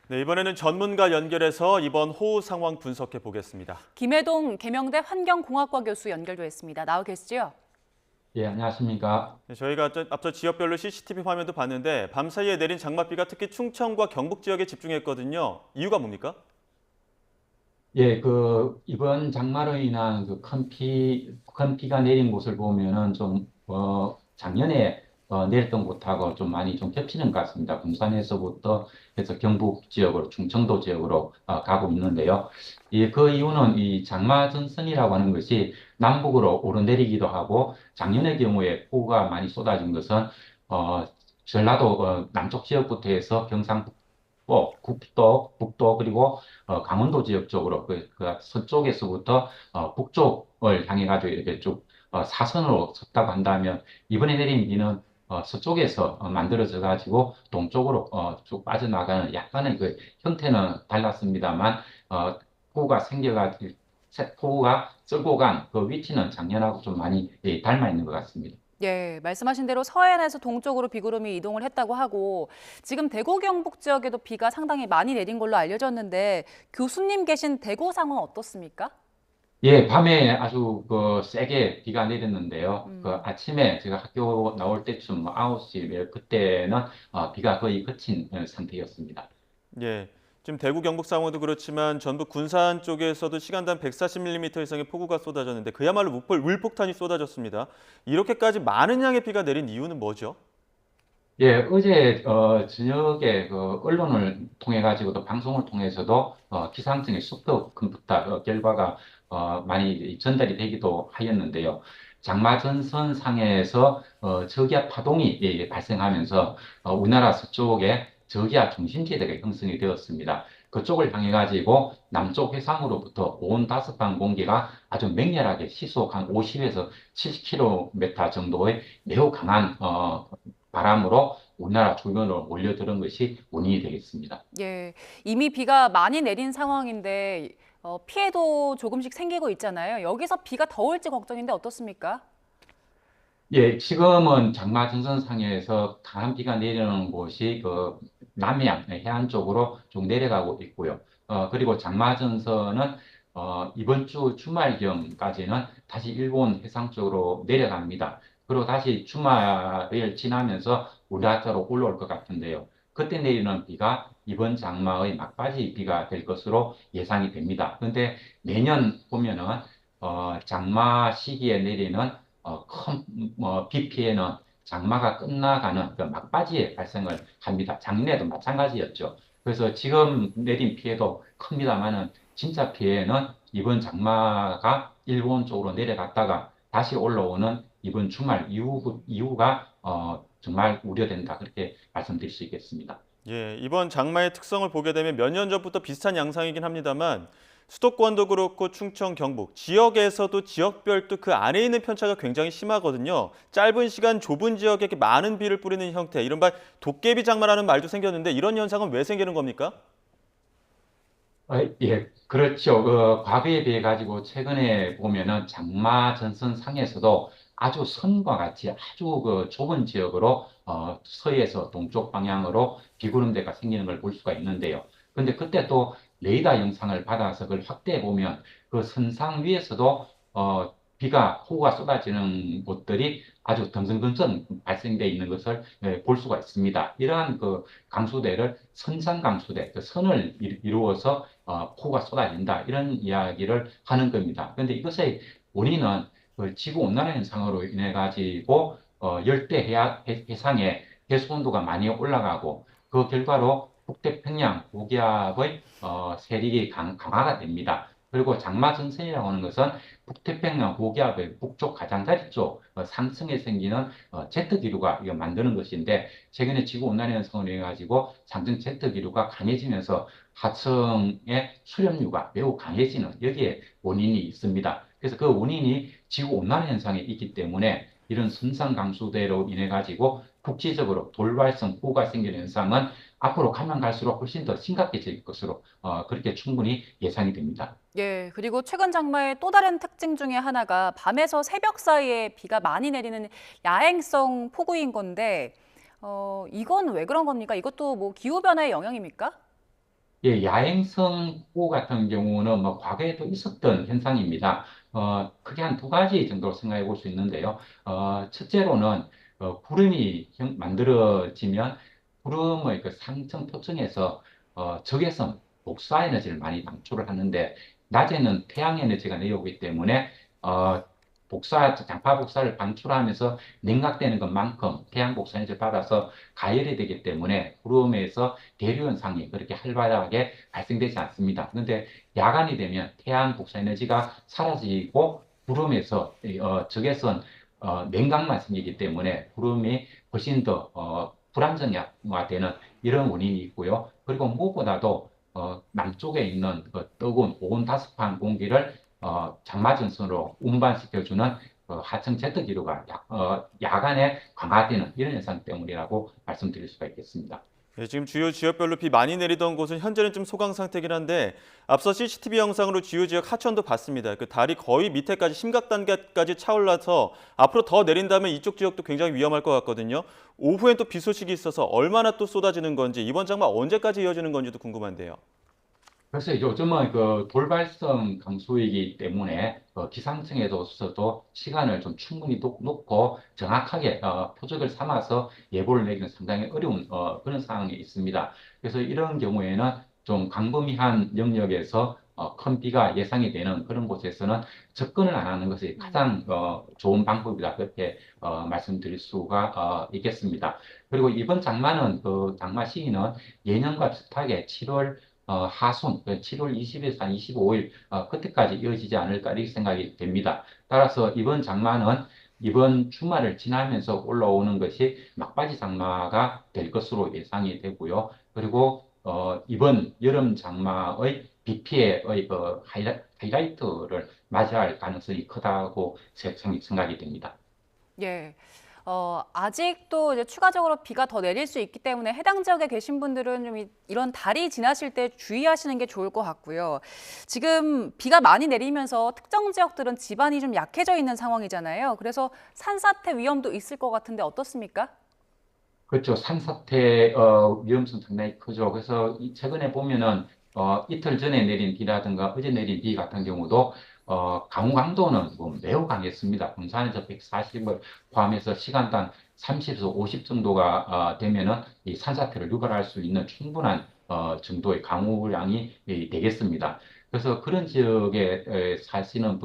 네, 이번에는 전문가 연결해서 이번 호우 상황 분석해 보겠습니다. 김해동 계명대 환경공학과 교수 연결되어 있습니다. 나와 계시죠? 예, 안녕하십니까. 네, 저희가 앞서 지역별로 CCTV 화면도 봤는데 밤사이에 내린 장맛비가 특히 충청과 경북 지역에 집중했거든요. 이유가 뭡니까? 예, 이번 장마로 인한 큰 비가 내린 곳을 보면은 작년에 내렸던 곳하고 좀 많이 좀 겹치는 것 같습니다. 군산에서부터 해서 경북 지역으로, 충청도 지역으로 가고 있는데요. 그 이유는 이 장마 전선이라고 하는 것이 남북으로 오르내리기도 하고, 작년의 경우에 폭우가 많이 쏟아진 것은, 전라도 남쪽 지역부터 해서 북도, 그리고 강원도 지역 쪽으로 그 서쪽에서부터 북쪽을 향해 가지고 이렇게 쭉 사선으로 섰다고 한다면, 이번에 내린 비는 서쪽에서 만들어져 가지고 동쪽으로 쭉 빠져나가는 약간의 그 형태는 달랐습니다만, 어, 폭우가 생겨가지고 폭우가 쓸고 간 그 위치는 작년하고 좀 많이 닮아 있는 것 같습니다. 예, 말씀하신 대로 서해안에서 동쪽으로 비구름이 이동을 했다고 하고 지금 대구 경북 지역에도 비가 상당히 많이 내린 걸로 알려졌는데 교수님 계신 대구 상황 어떻습니까? 예, 밤에 아주 세게 비가 내렸는데요. 음. 아침에 제가 학교 나올 때쯤 뭐 9시, 그때는 비가 거의 그친 상태였습니다. 예, 지금 대구 경북 상황도 그렇지만 전북 군산 쪽에서도 시간당 140mm 이상의 폭우가 쏟아졌는데 그야말로 물폭탄이 쏟아졌습니다. 이렇게까지 많은 양의 비가 내린 이유는 뭐죠? 예, 어제 저녁에 언론을 통해 가지고도 방송을 통해서도 기상청의 슈퍼 컴퓨터 결과가 많이 전달이 되기도 하였는데요. 장마 전선상에서 저기압 파동이 발생하면서 우리나라 서쪽에 저기압 중심지대가 형성이 되었습니다. 그쪽을 향해 가지고 남쪽 해상으로부터 온 다섯방 공기가 아주 맹렬하게 시속 한 50에서 70km 정도의 매우 강한 바람으로 우리나라 주변으로 몰려드는 것이 원인이 되겠습니다. 예, 이미 비가 많이 내린 상황인데 피해도 조금씩 생기고 있잖아요. 여기서 비가 더 올지 걱정인데 어떻습니까? 예, 지금은 장마 전선상에서 강한 비가 내리는 곳이 남해안 해안 쪽으로 쭉 내려가고 있고요. 그리고 장마 전선은 이번 주 주말경까지는 다시 일본 해상 쪽으로 내려갑니다. 그리고 다시 주말을 지나면서 우리나라 쪽으로 올라올 것 같은데요. 그때 내리는 비가 이번 장마의 막바지 비가 될 것으로 예상이 됩니다. 그런데 매년 보면은 장마 시기에 내리는 비 피해는 장마가 끝나가는 그 막바지에 발생을 합니다. 작년에도 마찬가지였죠. 그래서 지금 내린 피해도 큽니다만은 진짜 피해는 이번 장마가 일본 쪽으로 내려갔다가 다시 올라오는 이번 주말 이후가 정말 우려된다. 그렇게 말씀드릴 수 있겠습니다. 예, 이번 장마의 특성을 보게 되면 몇 년 전부터 비슷한 양상이긴 합니다만 수도권도 그렇고 충청, 경북 지역에서도 지역별 또 그 안에 있는 편차가 굉장히 심하거든요. 짧은 시간 좁은 지역에 이렇게 많은 비를 뿌리는 형태, 이른바 도깨비 장마라는 말도 생겼는데 이런 현상은 왜 생기는 겁니까? 예, 그렇죠. 과거에 비해 가지고 최근에 보면은 장마 전선 상에서도 아주 선과 같이 아주 좁은 지역으로 서해에서 동쪽 방향으로 비구름대가 생기는 걸 볼 수가 있는데요. 근데 그때 또 레이더 영상을 받아서 그걸 확대해 보면 그 선상 위에서도 폭우가 쏟아지는 곳들이 아주 덩성덩성 발생되어 있는 것을 볼 수가 있습니다. 이러한 강수대를 선상 강수대, 그 선을 이루어서 폭우가 쏟아진다. 이런 이야기를 하는 겁니다. 그런데 이것의 원인은 그 지구 온난화 현상으로 인해 가지고 열대 해상의 해수 온도가 많이 올라가고 그 결과로 북태평양 고기압의 세력이 강화가 됩니다. 그리고 장마 전선이라고 하는 것은 북태평양 고기압의 북쪽 가장자리 쪽 상층에 생기는 제트 기류가 이거 만드는 것인데, 최근에 지구 온난화 현상으로 인해 가지고 상층 제트 기류가 강해지면서 하층의 수렴류가 매우 강해지는 여기에 원인이 있습니다. 그래서 그 원인이 지구 온난화 현상에 있기 때문에 이런 선상 강수대로 인해 가지고 국지적으로 돌발성 폭우가 생기는 현상은 앞으로 가면 갈수록 훨씬 더 심각해질 것으로 그렇게 충분히 예상이 됩니다. 예, 그리고 최근 장마의 또 다른 특징 중에 하나가 밤에서 새벽 사이에 비가 많이 내리는 야행성 폭우인 건데 이건 왜 그런 겁니까? 이것도 뭐 기후변화의 영향입니까? 예, 야행성 호우 같은 경우는 뭐 과거에도 있었던 현상입니다. 크게 한 두 가지 정도로 생각해 볼 수 있는데요. 첫째로는 구름이 만들어지면 구름의 그 상층 표층에서 적외선 복사 에너지를 많이 방출을 하는데 낮에는 태양 에너지가 내려오기 때문에 장파 복사를 방출하면서 냉각되는 것만큼 태양 복사 에너지를 받아서 가열이 되기 때문에 구름에서 대류 현상이 그렇게 활발하게 발생되지 않습니다. 그런데 야간이 되면 태양 복사 에너지가 사라지고 구름에서 적외선 냉각만 생기기 때문에 구름이 훨씬 더 불안정화되는 이런 원인이 있고요. 그리고 무엇보다도 남쪽에 있는 그 뜨거운 오온다습한 공기를 장마전선으로 운반시켜주는 하층 제트 기류가 야간에 강화되는 이런 현상 때문이라고 말씀드릴 수가 있겠습니다. 예, 지금 주요 지역별로 비 많이 내리던 곳은 현재는 좀 소강 상태긴 한데 앞서 CCTV 영상으로 주요 지역 하천도 봤습니다. 그 달이 거의 밑에까지 심각 단계까지 차올라서 앞으로 더 내린다면 이쪽 지역도 굉장히 위험할 것 같거든요. 오후엔 또 비 소식이 있어서 얼마나 또 쏟아지는 건지 이번 장마 언제까지 이어지는 건지도 궁금한데요. 그래서 요즘은 그 돌발성 강수이기 때문에 기상청에서도 시간을 좀 충분히 놓고 정확하게 표적을 삼아서 예보를 내기는 상당히 어려운 그런 상황이 있습니다. 그래서 이런 경우에는 좀 광범위한 영역에서 큰 비가 예상이 되는 그런 곳에서는 접근을 안 하는 것이 가장 좋은 방법이다. 그렇게 말씀드릴 수가 있겠습니다. 그리고 이번 장마는 그 장마 시기는 예년과 비슷하게 7월 하순, 7월 20일에서 한 25일, 그때까지 이어지지 않을까, 이렇게 생각이 됩니다. 따라서 이번 장마는 이번 주말을 지나면서 올라오는 것이 막바지 장마가 될 것으로 예상이 되고요. 그리고, 이번 여름 장마의 비 피해의 하이라이트를 맞이할 가능성이 크다고 생각이 됩니다. 예. 아직도 이제 추가적으로 비가 더 내릴 수 있기 때문에 해당 지역에 계신 분들은 좀 이런 달이 지나실 때 주의하시는 게 좋을 것 같고요. 지금 비가 많이 내리면서 특정 지역들은 지반이 좀 약해져 있는 상황이잖아요. 그래서 산사태 위험도 있을 것 같은데 어떻습니까? 그렇죠. 산사태 위험성 상당히 크죠. 그래서 최근에 보면은 이틀 전에 내린 비라든가 어제 내린 비 같은 경우도 강우 강도는 뭐 매우 강했습니다. 금산에서 140을 포함해서 시간당 30에서 50 정도가 되면은 이 산사태를 유발할 수 있는 충분한 정도의 강우량이 되겠습니다. 그래서 그런 지역에 사시는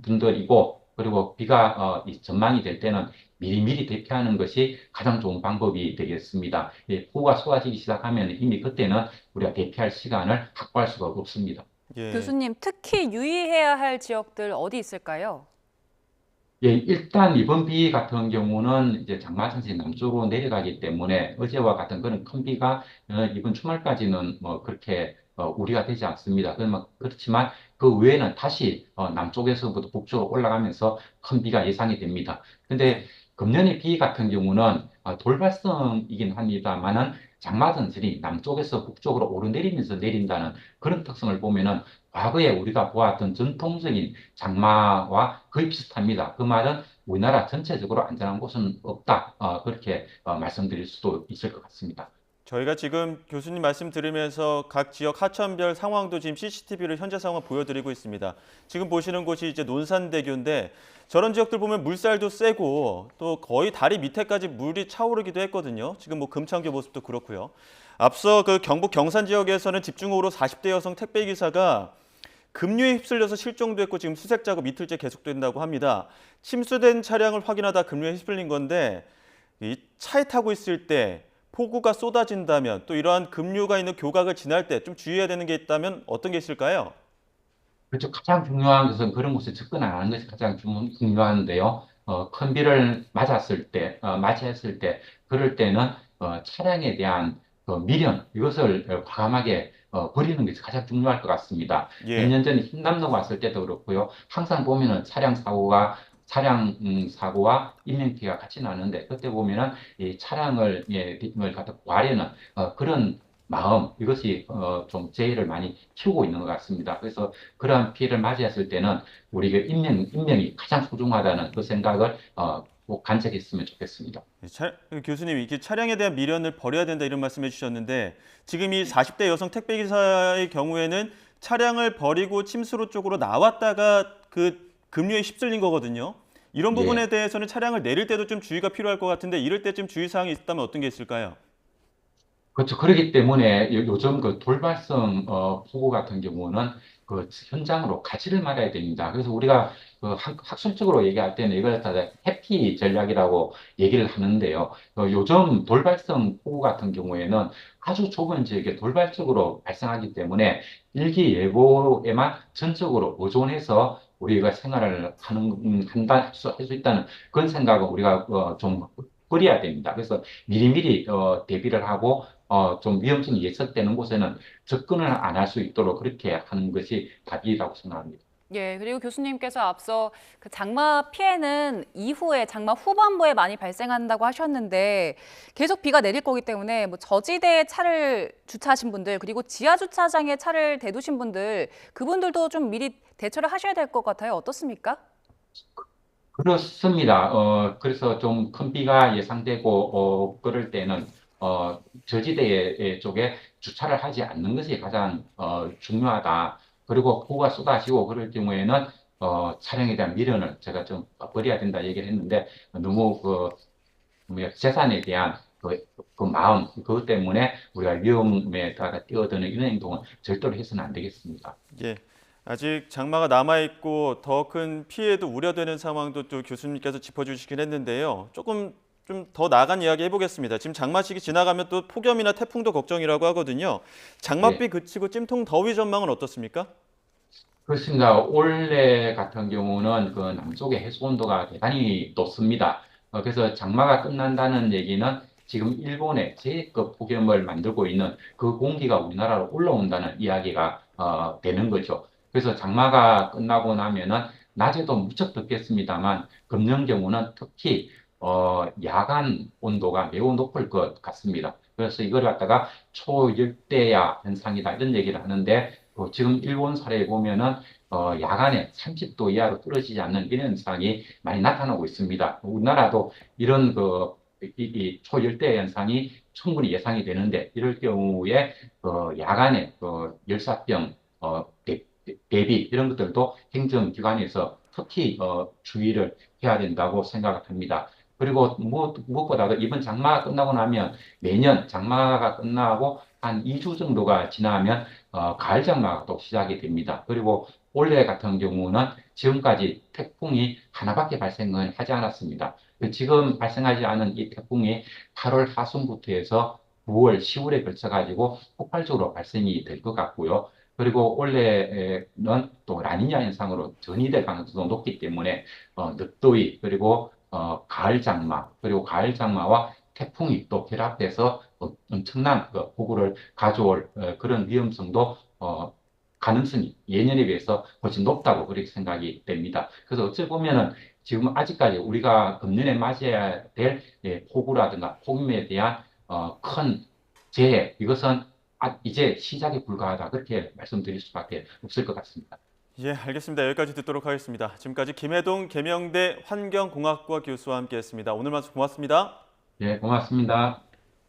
분들이고 그리고 비가 이 전망이 될 때는 미리미리 대피하는 것이 가장 좋은 방법이 되겠습니다. 폭우가 쏟아지기 시작하면 이미 그때는 우리가 대피할 시간을 확보할 수가 없습니다. 예. 교수님, 특히 유의해야 할 지역들 어디 있을까요? 예, 일단 이번 비 같은 경우는 이제 장마전선이 남쪽으로 내려가기 때문에 어제와 같은 그런 큰 비가 이번 주말까지는 뭐 그렇게 우려가 되지 않습니다. 그렇지만 그 외에는 다시 남쪽에서부터 북쪽으로 올라가면서 큰 비가 예상이 됩니다. 근데 네. 금년의 비 같은 경우는 돌발성이긴 합니다만은 장마전선이 남쪽에서 북쪽으로 오르내리면서 내린다는 그런 특성을 보면은 과거에 우리가 보았던 전통적인 장마와 거의 비슷합니다. 그 말은 우리나라 전체적으로 안전한 곳은 없다. 그렇게 말씀드릴 수도 있을 것 같습니다. 저희가 지금 교수님 말씀 들으면서 각 지역 하천별 상황도 지금 CCTV로 현재 상황 보여드리고 있습니다. 지금 보시는 곳이 이제 논산대교인데 저런 지역들 보면 물살도 세고 또 거의 다리 밑에까지 물이 차오르기도 했거든요. 지금 뭐 금창교 모습도 그렇고요. 앞서 그 경북 경산 지역에서는 집중호우로 40대 여성 택배기사가 급류에 휩쓸려서 실종도 했고 지금 수색 작업 이틀째 계속된다고 합니다. 침수된 차량을 확인하다 급류에 휩쓸린 건데 이 차에 타고 있을 때 폭우가 쏟아진다면 또 이러한 급류가 있는 교각을 지날 때 좀 주의해야 되는 게 있다면 어떤 게 있을까요? 그렇죠. 가장 중요한 것은 그런 곳에 접근 안 하는 것이 가장 중요한데요. 큰 비를 맞이했을 때, 그럴 때는 차량에 대한 미련, 이것을 과감하게 버리는 것이 가장 중요할 것 같습니다. 몇 예. 년 전에 흰남노 왔을 때도 그렇고요. 항상 보면은 차량 사고와 인명피해가 같이 나는데, 그때 보면은 이 차량을, 을 갖다 구하려는 그런 마음, 이것이 좀 재해를 많이 키우고 있는 것 같습니다. 그래서 그러한 피해를 맞이했을 때는 우리 그 인명이 가장 소중하다는 그 생각을 꼭 간직했으면 좋겠습니다. 교수님, 이게 차량에 대한 미련을 버려야 된다 이런 말씀해 주셨는데 지금 이 40대 여성 택배 기사의 경우에는 차량을 버리고 침수로 쪽으로 나왔다가 그 급류에 휩쓸린 거거든요. 이런 부분에 예. 대해서는 차량을 내릴 때도 좀 주의가 필요할 것 같은데 이럴 때쯤 주의사항이 있다면 어떤 게 있을까요? 그렇죠. 그렇기 때문에 요즘 그 돌발성 폭우 같은 경우는 그 현장으로 가지를 말아야 됩니다. 그래서 우리가 그 학술적으로 얘기할 때는 이걸 갖다 해피 전략이라고 얘기를 하는데요. 요즘 돌발성 폭우 같은 경우에는 아주 좁은 지역에 돌발적으로 발생하기 때문에 일기예보에만 전적으로 의존해서 우리가 생활을 할 수 있다는 그런 생각을 우리가 좀 버려야 됩니다. 그래서 미리미리 대비를 하고 좀 위험성이 예측되는 곳에는 접근을 안 할 수 있도록 그렇게 하는 것이 답이라고 생각합니다. 예, 그리고 교수님께서 앞서 그 장마 피해는 이후에 장마 후반부에 많이 발생한다고 하셨는데 계속 비가 내릴 거기 때문에 뭐 저지대에 차를 주차하신 분들 그리고 지하 주차장에 차를 대두신 분들 그분들도 좀 미리 대처를 하셔야 될 것 같아요. 어떻습니까? 그렇습니다. 그래서 좀 큰 비가 예상되고, 그럴 때는, 저지대 쪽에 주차를 하지 않는 것이 가장, 중요하다. 그리고 폭우가 쏟아지고 그럴 경우에는, 차량에 대한 미련을 제가 좀 버려야 된다 얘기를 했는데, 너무 재산에 대한 그 마음, 그것 때문에 우리가 위험에다가 뛰어드는 이런 행동은 절대로 해서는 안 되겠습니다. 예. 아직 장마가 남아 있고 더 큰 피해도 우려되는 상황도 또 교수님께서 짚어주시긴 했는데요. 조금 좀 더 나아간 이야기 해보겠습니다. 지금 장마 시기 지나가면 또 폭염이나 태풍도 걱정이라고 하거든요. 장맛비 예. 그치고 찜통 더위 전망은 어떻습니까? 그렇습니다. 올해 같은 경우는 그 남쪽의 해수 온도가 대단히 높습니다. 그래서 장마가 끝난다는 얘기는 지금 일본에 제cấp 폭염을 만들고 있는 그 공기가 우리나라로 올라온다는 이야기가 되는 거죠. 그래서 장마가 끝나고 나면은 낮에도 무척 덥겠습니다만 금년 경우는 특히 야간 온도가 매우 높을 것 같습니다. 그래서 이걸 갖다가 초열대야 현상이다 이런 얘기를 하는데 지금 일본 사례에 보면은 야간에 30도 이하로 떨어지지 않는 이런 현상이 많이 나타나고 있습니다. 우리나라도 이런 이 초열대 현상이 충분히 예상이 되는데 이럴 경우에 야간에 열사병 대비 이런 것들도 행정기관에서 특히 주의를 해야 된다고 생각을 합니다. 그리고 무엇보다도 이번 장마가 끝나고 나면 매년 장마가 끝나고 한 2주 정도가 지나면 가을 장마가 또 시작이 됩니다. 그리고 올해 같은 경우는 지금까지 태풍이 하나밖에 발생을 하지 않았습니다. 지금 발생하지 않은 이 태풍이 8월 하순부터 해서 9월, 10월에 걸쳐가지고 폭발적으로 발생이 될 것 같고요. 그리고 올해는 또 라니냐 현상으로 전이될 가능성도 높기 때문에 늦더위 그리고 가을 장마 그리고 가을 장마와 태풍이 또 결합돼서 엄청난 폭우를 가져올 그런 위험성도 가능성이 예년에 비해서 훨씬 높다고 그렇게 생각이 됩니다. 그래서 어찌 보면은 지금 아직까지 우리가 금년에 맞이해야 될 폭우라든가 폭염에 대한 큰 재해 이것은 이제 시작에 불과하다 그렇게 말씀드릴 수밖에 없을 것 같습니다. 예, 알겠습니다. 여기까지 듣도록 하겠습니다. 지금까지 김해동 계명대 환경공학과 교수와 함께했습니다. 오늘 말씀 고맙습니다. 예, 고맙습니다.